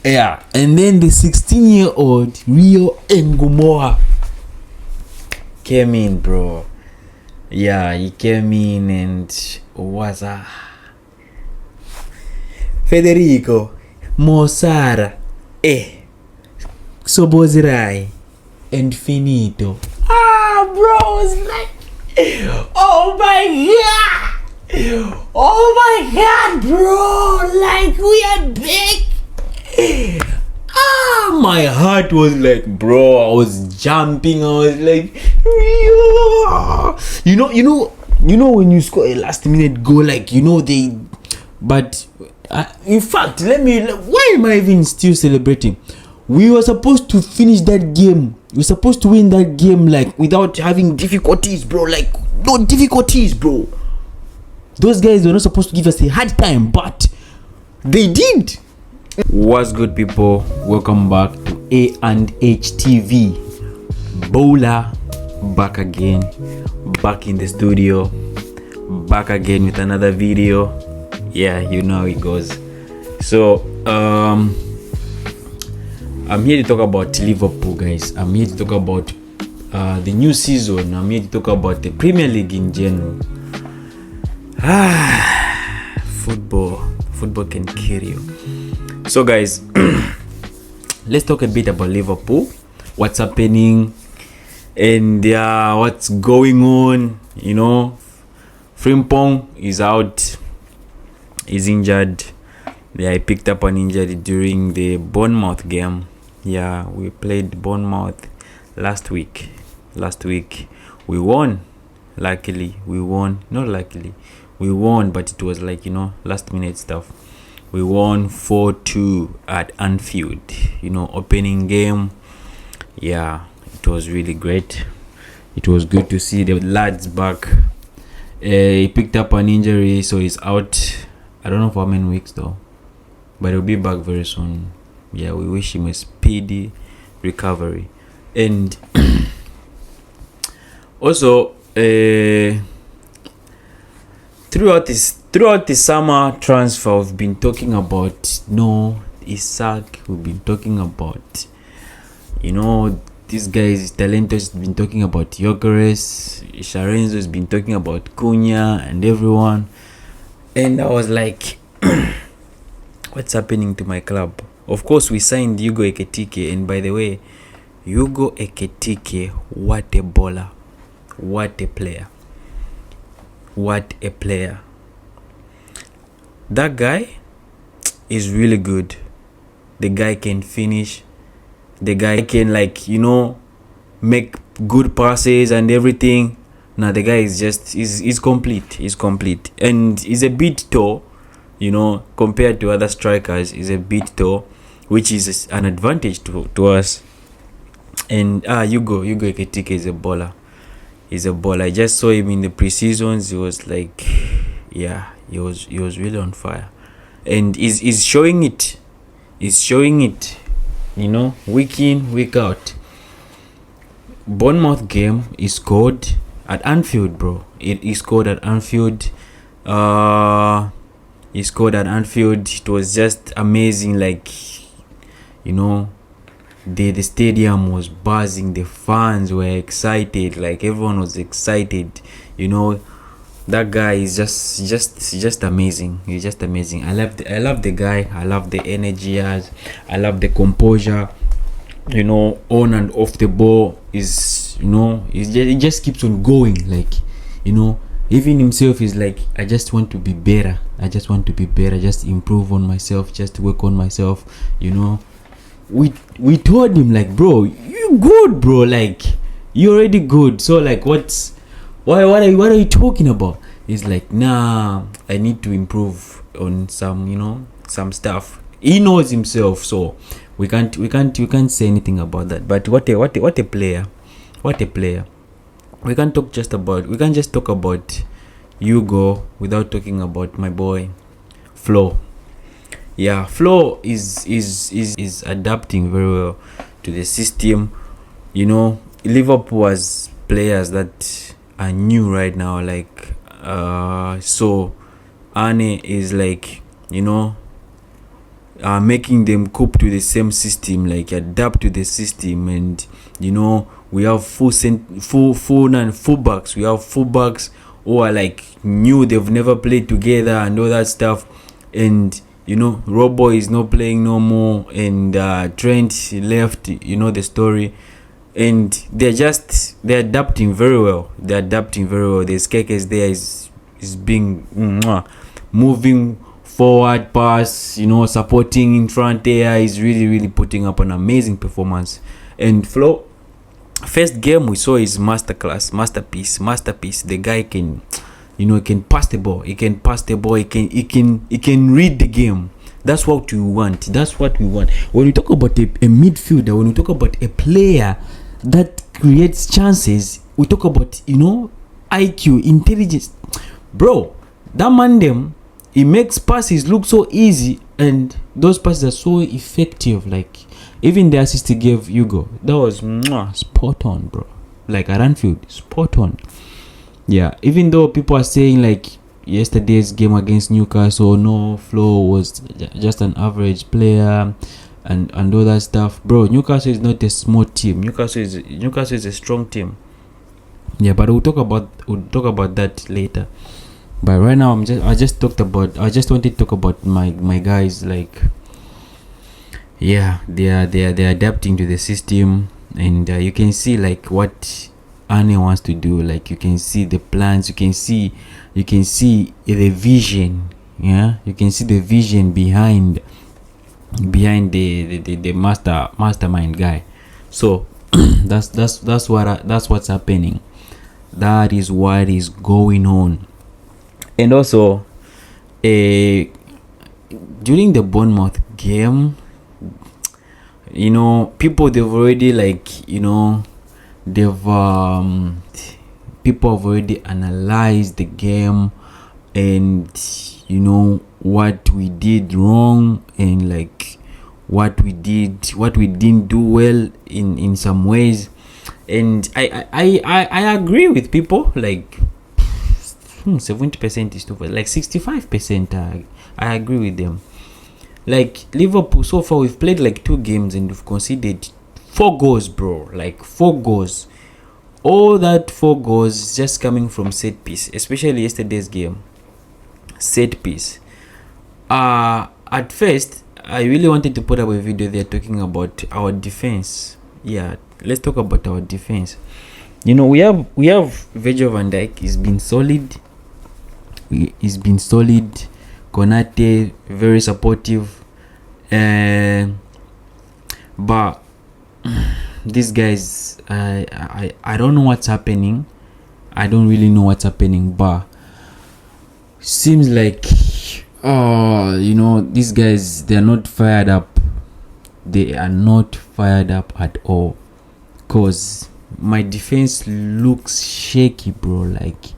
Yeah, and then the 16-year-old Rio Ngumoha came in, bro. Yeah, he came in and was Federico Mosara Sobozirai and Finito. Bro, it's like, oh my god, bro, like we are back. My heart was like, bro, I was jumping. I was like, you know when you score a last minute goal, like, but in fact, why am I even still celebrating? We were supposed to finish that game. We were supposed to win that game, like, without having difficulties, bro. Like, no difficulties, bro. Those guys were not supposed to give us a hard time, but they did. What's good, people? Welcome back to A&H TV. Bowler back again, back in the studio, back again with another video. Yeah, you know how it goes. So I'm here to talk about Liverpool, guys. I'm here to talk about the new season. I'm here to talk about the Premier League in general. Football can kill you. So, guys, let's talk a bit about Liverpool. What's happening and what's going on. Frimpong is out. He's injured. Yeah, he picked up an injury during the Bournemouth game. Yeah, we played Bournemouth last week. We won. Luckily, we won. Not luckily, we won, but it was like, last minute stuff. We won 4-2 at Anfield. Opening game. Yeah, it was really great. It was good to see the lads back. He picked up an injury, so he's out. I don't know for how many weeks though, but he'll be back very soon. Yeah, we wish him a speedy recovery. And also, throughout the summer transfer, we've been talking about Isaac. We've been talking about, this guy is talented. Been talking about Gyökeres. Sharenzo has been talking about Cunha and everyone. And I was like, what's happening to my club? Of course, we signed Hugo Ekitike. And by the way, Hugo Ekitike, what a baller. What a player. What a player. That guy is really good. The guy can finish. The guy can, make good passes and everything. Now the guy is just he's complete. He's complete. And he's a bit tall, compared to other strikers. He's a bit tall, which is an advantage to us. And Hugo Ekitike is a baller. He's a baller. I just saw him in the pre-seasons. He was like, yeah, he was really on fire. And he's showing it. He's showing it, week in, week out. Bournemouth game is scored at Anfield, bro. He scored at Anfield. He scored at Anfield. It was just amazing. The stadium was buzzing. The fans were excited. Everyone was excited. That guy is just amazing. He's just amazing. I love the guy. I love the energy he has. I love the composure. On and off the ball is he just keeps on going. Even himself is like, I just want to be better. Just improve on myself. Just work on myself. We told him, bro, you good, bro. You already good. So what are you talking about? He's like, nah, I need to improve on some stuff. He knows himself, so we can't say anything about that. But what a player. We can't just talk about Hugo without talking about my boy Flo. Yeah, Flo is adapting very well to the system. Liverpool has players that are new right now. So Ane is making them cope to the same system, like adapt to the system. And we have fullbacks. We have fullbacks who are like new, they've never played together and all that stuff. And Robo is not playing no more, and Trent left, the story. And they're adapting very well. The Skekes there is being moving forward, pass, supporting in front there. Is really putting up an amazing performance. And Flo, first game we saw is masterpiece. The guy can can pass the ball. He can read the game. That's what we want. When we talk about a midfielder, when we talk about a player that creates chances, we talk about IQ, intelligence. Bro, that man he makes passes look so easy, and those passes are so effective. Like even the assist he gave Hugo, that was spot on, bro. Like at Anfield, spot on. Yeah, even though people are saying like yesterday's game against Newcastle, no, Flo was just an average player and all that stuff, bro. Newcastle is not a small team. Newcastle is a strong team. Yeah, but we'll talk about that later. But right now, I just wanted to talk about my guys. Like, yeah, they're adapting to the system, and you can see like what Arne wants to do. Like, you can see the plans, you can see the vision. Yeah, you can see the vision behind the mastermind guy. So that's what's happening. That is what is going on. And also, during the Bournemouth game, people they've already people have already analyzed the game, and what we did wrong, and like what we didn't do well in some ways. And I agree with people. Like 70% is too far. Like 65%, I agree with them. Like Liverpool, so far we've played like 2 games and we've conceded 4 goals, bro. Like 4 goals. All that 4 goals just coming from set piece, especially yesterday's game. Set piece. At first, I really wanted to put up a video there talking about our defense. Yeah, let's talk about our defense. We have Virgil van Dijk. He's been solid. Konate, very supportive. But these guys, I don't know what's happening. I don't really know what's happening, but seems like these guys, they're not fired up. They are not fired up at all, cause my defense looks shaky, bro. Like,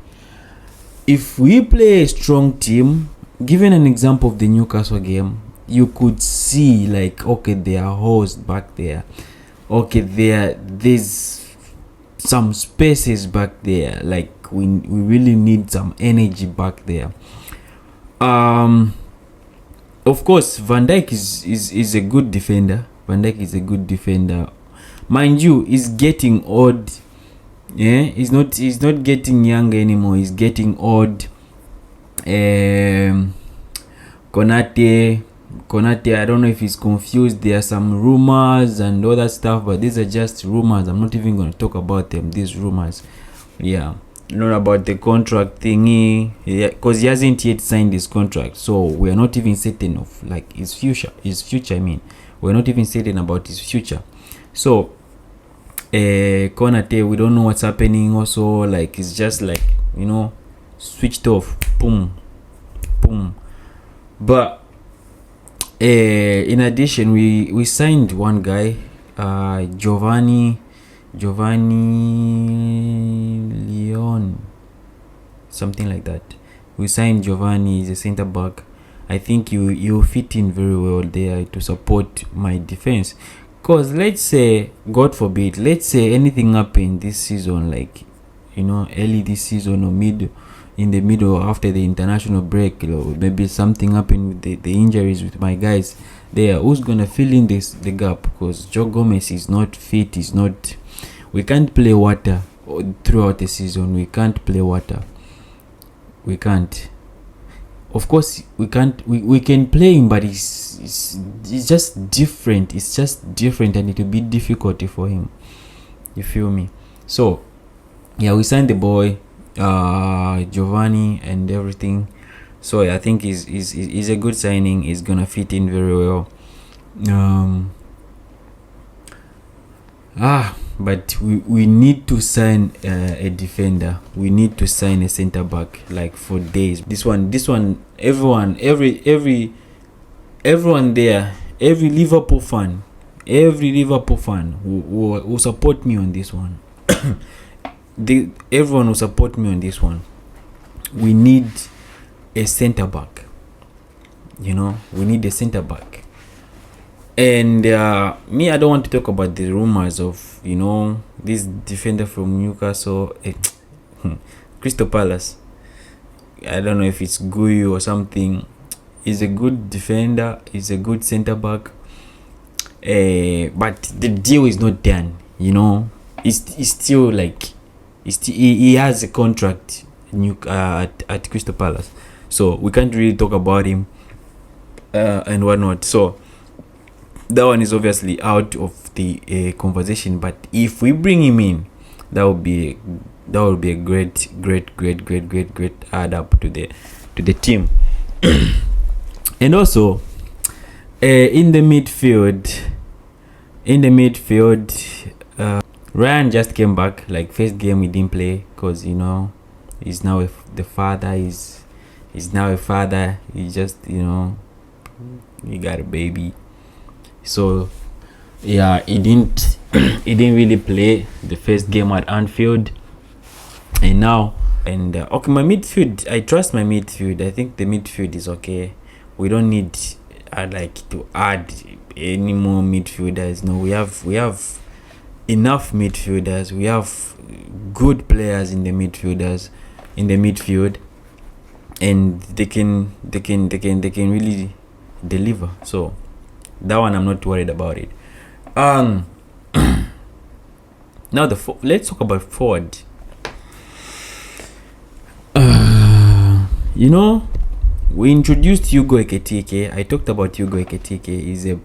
if we play a strong team, given an example of the Newcastle game, you could see like, okay, there are holes back there. Okay, there's some spaces back there. Like, we really need some energy back there. Of course, Van Dijk is a good defender. Mind you, he's getting old. Yeah, he's not getting young anymore. He's getting old. Konate, I don't know if he's confused. There are some rumors and all that stuff, but these are just rumors. I'm not even going to talk about them. These rumors, yeah, not about the contract thingy, because he hasn't yet signed his contract, so we are not even certain of like his future. I mean, we're not even certain about his future. So Konate, we don't know what's happening. Also, like, it's just like, switched off, boom. But in addition, we signed one guy, Giovanni Leon, something like that. We signed Giovanni. He's a center back. I think you fit in very well there to support my defense. Cause let's say, God forbid, let's say anything happened this season, like early this season or mid in the middle after the international break. Maybe something happened with the injuries with my guys there. Who's gonna fill in the gap? Because Joe Gomez is not fit. We can't play Water throughout the season. We can't play Water. We can't. Of course, we can't. We can play him, but it's just different. It's just different, and it will be difficult for him. You feel me? So, yeah, we signed the boy, Giovanni, and everything. So I think is a good signing. He's gonna fit in very well. But we need to sign a defender. We need to sign a center back, like for days. This one. Everyone there, every Liverpool fan who support me on this one. Everyone will support me on this one. We need a center back. We need a center back. And me, I don't want to talk about the rumors of this defender from Newcastle, Crystal Palace. I don't know if it's Guyu or something. He's a good defender. He's a good center back. But the deal is not done. It's still like he has a contract at Crystal Palace, so we can't really talk about him and whatnot. So that one is obviously out of the conversation. But if we bring him in, that would be a great add up to the team. And also in the midfield, Ryan just came back. Like first game he didn't play because he's now the father. He's now a father. He just he got a baby. So yeah, he didn't really play the first game at Anfield. And now okay, my midfield, I trust my midfield. I think the midfield is okay. We don't need to add any more midfielders. No, we have enough midfielders. We have good players in the midfield, and they can really deliver. So that one I'm not worried about it. Now let's talk about forward. We introduced Hugo Ekitike. I talked about Hugo Ekitike. He's a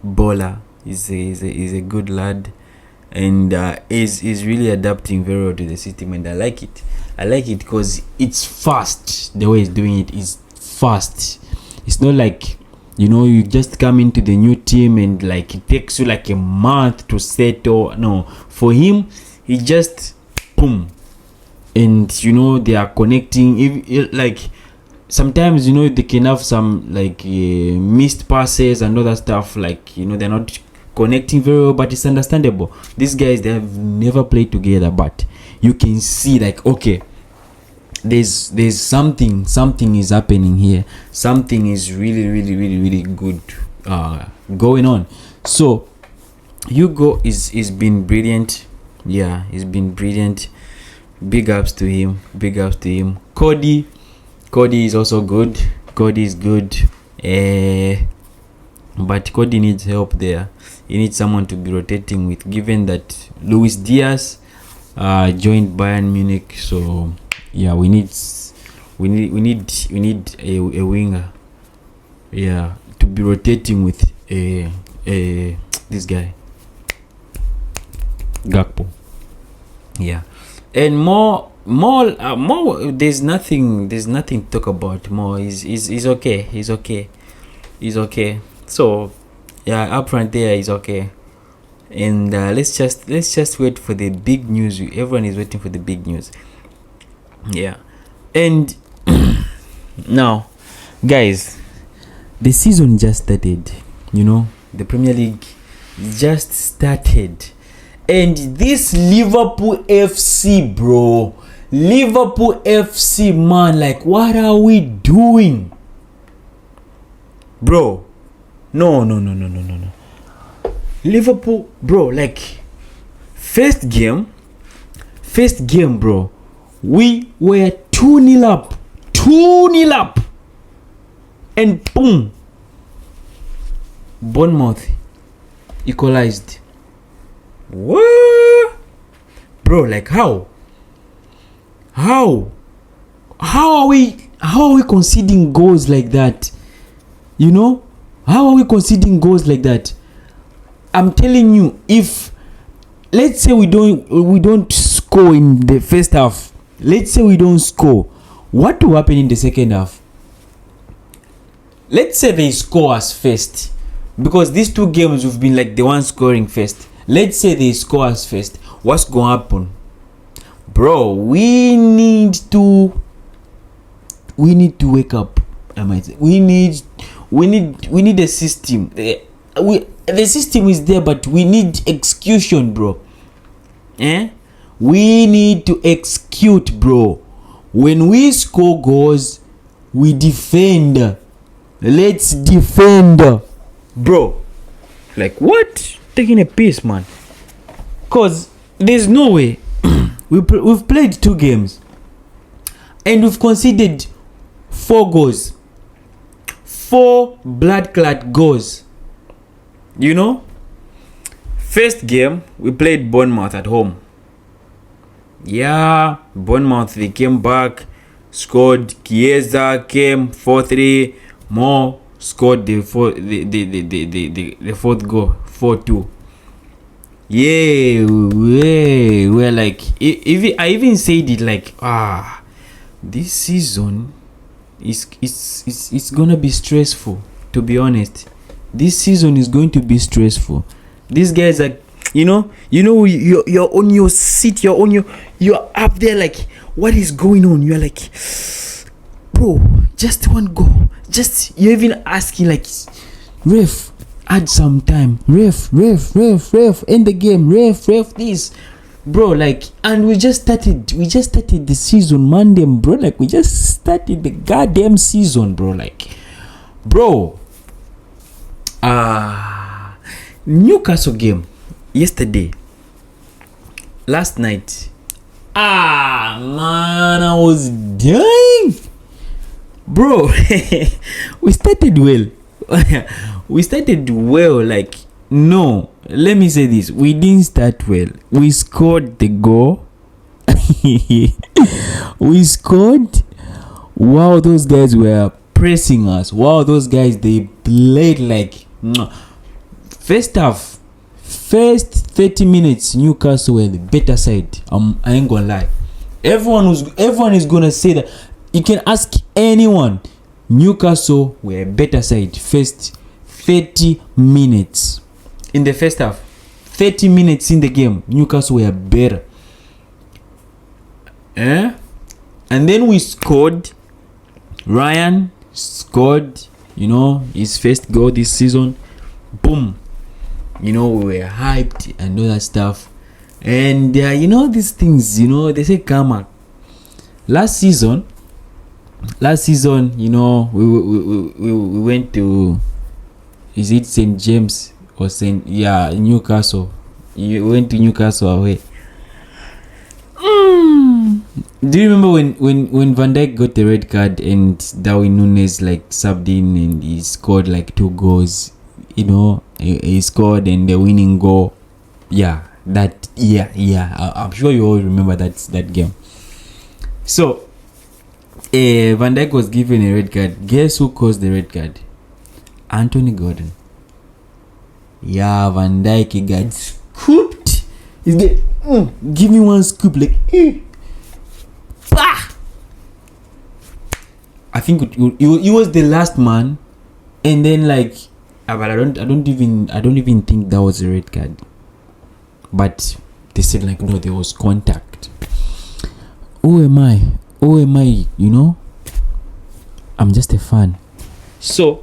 baller. He's a good lad, and is really adapting very well to the system, and I like it because it's fast. The way he's doing it is fast. It's not like you just come into the new team and like it takes you like a month to settle. No, for him, he just boom, and they are connecting. If like sometimes they can have some like missed passes and other stuff, like they're not connecting very well, but it's understandable. These guys, they have never played together, but you can see like, okay, there's something is happening here. Something is really good going on. So Hugo is been brilliant. Yeah, he's been brilliant. Big ups to him. Cody is also good. Cody is good. But Cody needs help there. He needs someone to be rotating with, given that Luis Diaz joined Bayern Munich. So yeah, we need a winger, yeah, to be rotating with this guy Gakpo. Yeah, and more. There's nothing to talk about more. He's okay. So yeah, up front there is okay. And let's just wait for the big news. Everyone is waiting for the big news. Yeah, and now, guys, the season just started. The Premier League just started, and this Liverpool FC, bro. Liverpool FC, man, like, what are we doing, bro? No. Liverpool, bro, like, first game, bro, we were 2-0 up. 2-0 up. And boom. Bournemouth equalized. What? Bro, like how? How are we conceding goals like that? You know? How are we conceding goals like that? I'm telling you, if let's say we don't score in the first half, let's say we don't score, what will happen in the second half? Let's say they score us first, because these two games we've been like the one scoring first. Let's say they score us first. What's gonna happen? Bro, we need to wake up. I might say we need a system. The system is there, but we need execution, bro. We need to execute, bro. When we score goals, we defend. Let's defend, bro. Like what? Taking a piece, man. Cause there's no way. We've played 2 games and we've conceded 4 goals. 4 blood-clot goals. You know? First game, we played Bournemouth at home. Yeah, Bournemouth, they came back, scored. Chiesa came 4-3. More scored the fourth goal, 4-2. Yeah, we're like, I even said it like, this season it's gonna be stressful. To be honest, this season is going to be stressful. These guys are, you're on your seat, you're up there like, what is going on? You're like, bro, just one goal. Just, you're even asking like, ref, add some time. Ref, end the game. Ref, this. Bro, like, and we just started the season Monday, bro. Like, we just started the goddamn season, bro. Like, bro. Newcastle game yesterday. Last night. Man, I was dying. Bro, we started well. Like, no, let me say this. We didn't start well. We scored the goal. We scored. Wow, those guys were pressing us. Wow, those guys, they played like... First 30 minutes, Newcastle were the better side. I ain't gonna lie. Everyone is gonna say that. You can ask anyone. Newcastle were a better side. First 30 minutes in the first half. 30 minutes in the game, Newcastle were better. And then we scored. Ryan scored, his first goal this season. Boom. We were hyped and all that stuff. And these things, they say karma. Last season, we went to, is it St. James or Newcastle? You went to Newcastle away. Do you remember when Van Dijk got the red card and Darwin Núñez like subbed in and he scored like 2 goals? He scored and the winning goal. I'm sure you all remember that game. So Van Dijk was given a red card. Guess who caused the red card? Anthony Gordon. Yeah, Van Dijk got scooped. He's get give me one scoop like bah! I think he was the last man, and then like, but I don't even think that was a red card. But they said like, no, there was contact. Who am I? I'm just a fan. So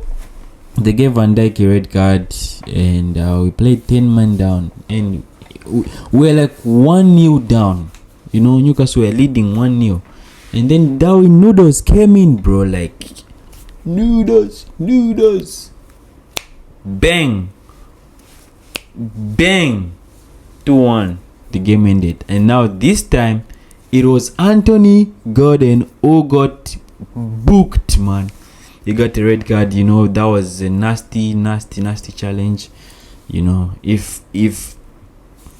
they gave Van Dijk a red card, and we played 10 man down, and we're like 1-0 down. Newcastle were leading 1-0, and then Darwin Núñez came in, bro. Like noodles, bang, 2-1. The game ended, and now this time It was Anthony Gordon who got booked, man. He got a red card. That was a nasty challenge. If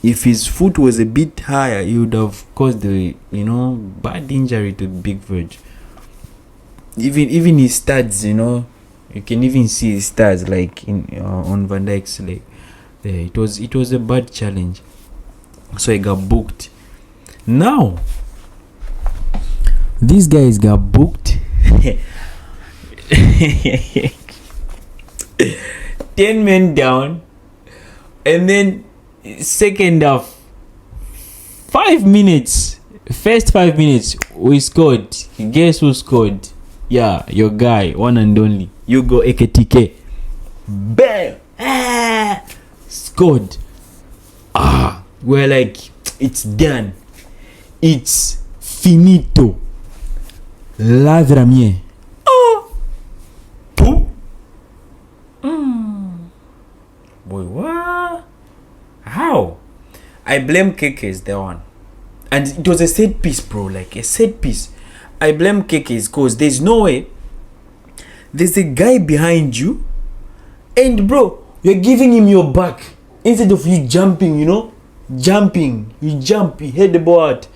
his foot was a bit higher, he would have caused the bad injury to Big Verge. Even his studs, you can even see his studs like on Van Dijk's leg. It was a bad challenge, so he got booked. Now these guys got booked. 10 men down, and then second half, 5 minutes, first 5 minutes we scored. Guess who scored? Yeah, your guy, one and only Hugo Ekitike. Bam! Scored. We're like, it's done, it's finito, lavramie. Boy, what? How? I blame Keke the one. And it was a set piece, bro. Like a set piece. I blame Keke because there's no way. There's a guy behind you. And bro, you're giving him your back. Instead of you jumping, Jumping. You jump, you hit the ball out.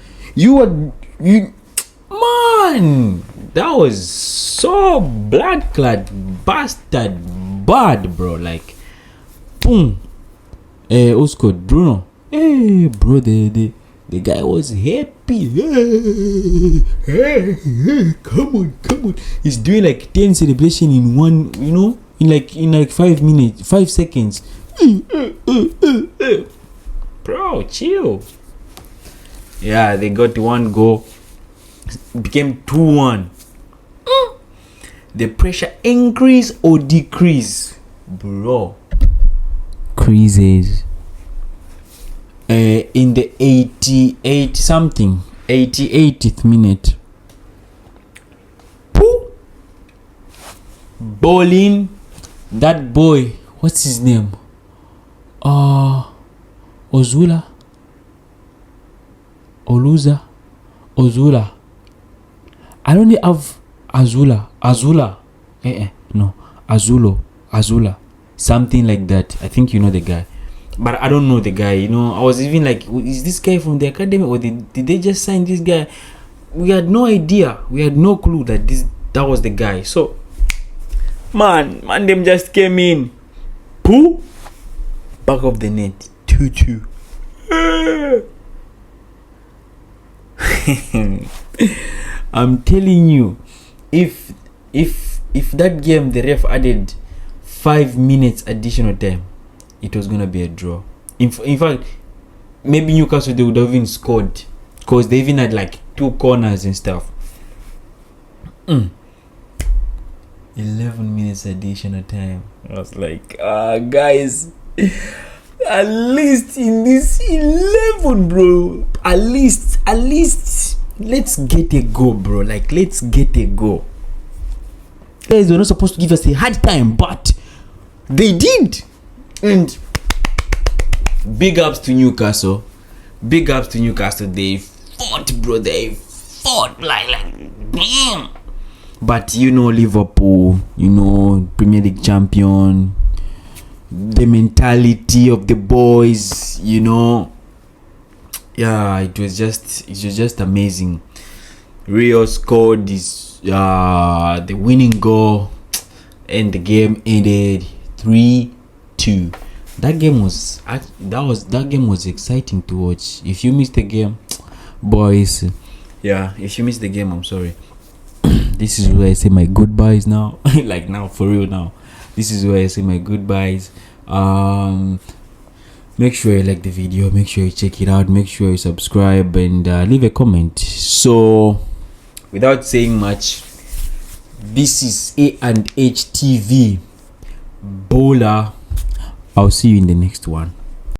Man, that was so blood-clad, bastard, bad, bro. Like, boom. Who scored? Bruno. Bro, the guy was happy. Come on. He's doing like 10 celebration in one, in like 5 minutes, 5 seconds. Bro, chill. Yeah, they got one goal. It became 2-1. The pressure increase or decrease, bro? Creases. In the 88th minute, bowling. That boy, what's his name? Ozula. I don't have Azula. No, Azula. Something like that. I think you know the guy. But I don't know the guy. I was even like, is this guy from the academy or did they just sign this guy? We had no idea. We had no clue that was the guy. So, man, them just came in. Pooh! Back of the net. 2-2. I'm telling you, if that game the ref added 5 minutes additional time, it was gonna be a draw. In fact, maybe Newcastle, they would have even scored because they even had like 2 corners and stuff. 11 minutes additional time. I was like, guys, at least in this 11, bro, at least let's get a go, bro. Like, let's get a go. Guys were not supposed to give us a hard time, but they did. And big ups to Newcastle. They fought, bro. They fought like damn. But Liverpool, Premier League champion, the mentality of the boys, yeah, it was just amazing. Rio scored the winning goal, and the game ended 3-2. That game was exciting to watch. If you missed the game, boys, if you missed the game, I'm sorry. This is where I say my goodbyes now. Like now, for real now. This is where I say my goodbyes. Make sure you like the video. Make sure you check it out. Make sure you subscribe and leave a comment. So, without saying much, this is A&H TV Bowler. I'll see you in the next one.